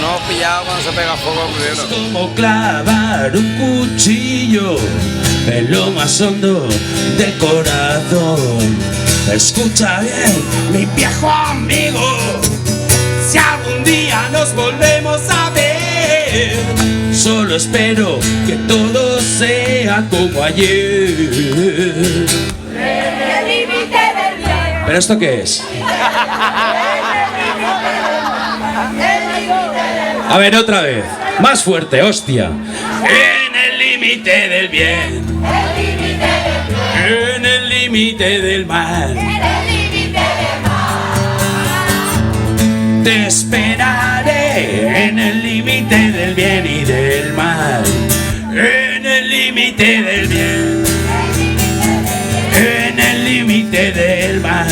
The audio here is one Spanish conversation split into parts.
no hemos pillado cuando se pega fuego primero. Es como clavar un cuchillo en lo más hondo del corazón. Escucha bien, mi viejo amigo, si algún día nos volvemos a ver, solo espero que todo sea como ayer. ¿Pero esto qué es? A ver, otra vez. Más fuerte, hostia. En el límite del bien. En el límite del mal. Te esperaré en el límite del bien y del mal. En el límite del bien. En el límite del mal.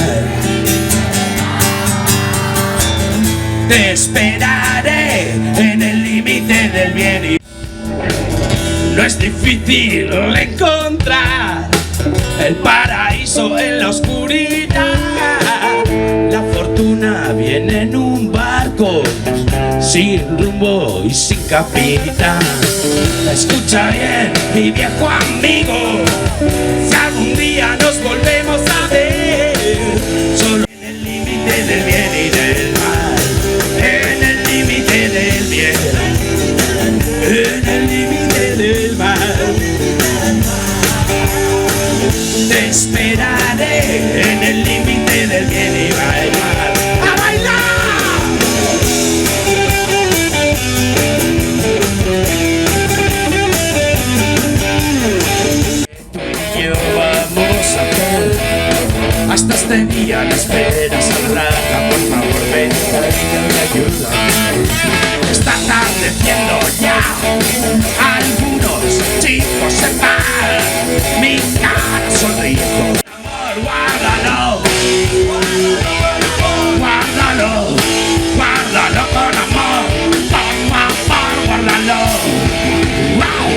Te esperaré en el límite del bien y... No es difícil encontrar el paraíso en la oscuridad. La fortuna viene en un barco sin rumbo y sin capitán. Escucha bien, mi viejo amigo, si algún día nos volvemos a ver, solo en el límite del bien y del mal. En el límite del bien, en el límite del mal. Te esperaré en el límite del bien y bailar. ¡A bailar! Tú y yo vamos a hacer hasta este día. La espera se alarga, por favor ven y me ayuda. Está atardeciendo ya, algunos chicos se van, mi cara sonriendo. Amor, guárdalo, guárdalo, guárdalo con amor, por favor, guárdalo. Wow.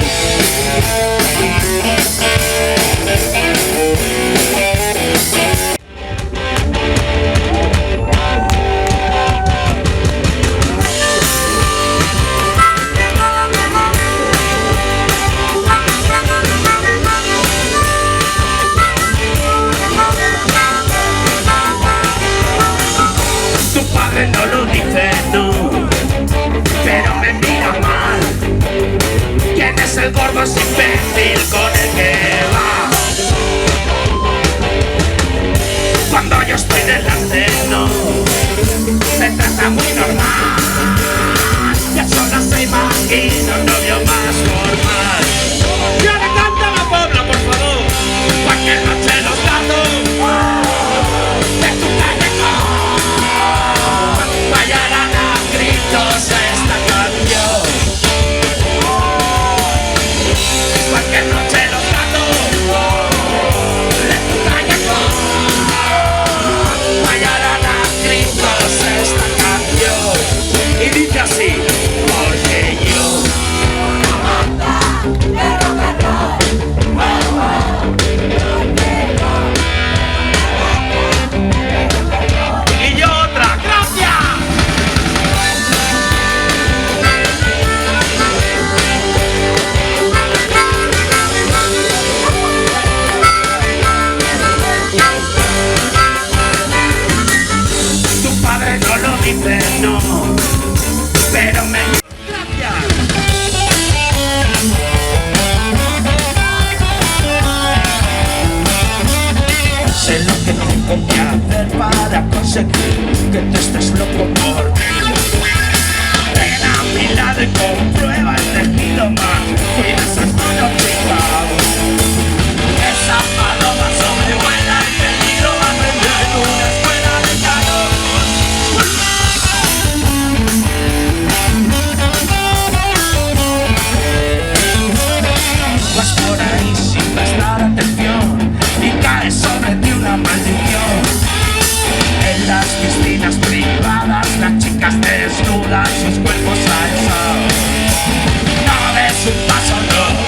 No lo dice, no, pero me mira mal. ¿Quién es el gordo ese imbécil con el que va? Cuando yo estoy delante, no, me trata muy normal. Ya solo se imagina un novio más formal. ¡Y ahora canta la Pobla, por favor! Cualquier noche los gatos de tu callejón bailarán a gritos esta canción. Cualquier noche los gatos de tu callejón bailarán a gritos esta canción. Y dice así, porque yo y yo otra, gracias. Tu padre no lo dice, no, pero me... Gracias. Sé lo que tengo que hacer para conseguir que tú estés loco por mí. Ven a mi lado y comprueba el tejido más. Cuida esas manos, chica. Esa paloma sobrevuela el peligro. Aprender en una escuela de calor. Vas por ahí sin prestar atención y caes sobre ti una maldición. En las piscinas privadas las chicas desnudan sus cuerpos al sol. No des un paso, no.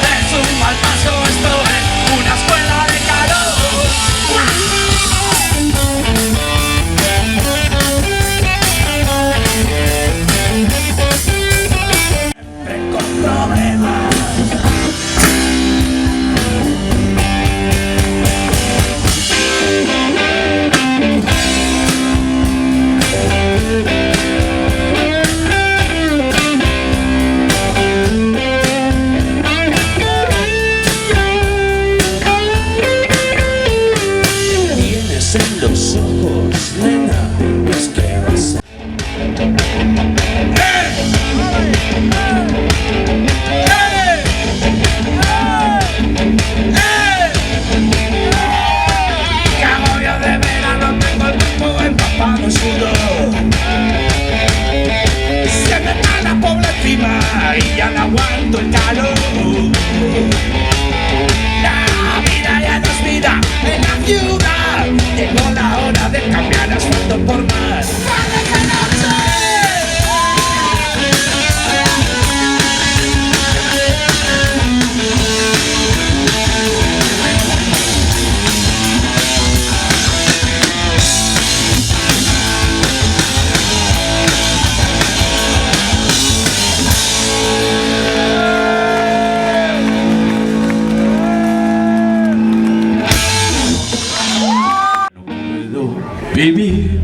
vivir.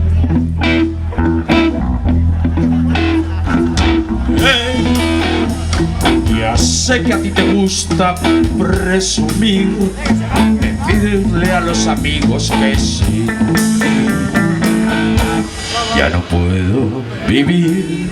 Ya sé que a ti te gusta presumir, decirle a los amigos que sí. Ya no puedo vivir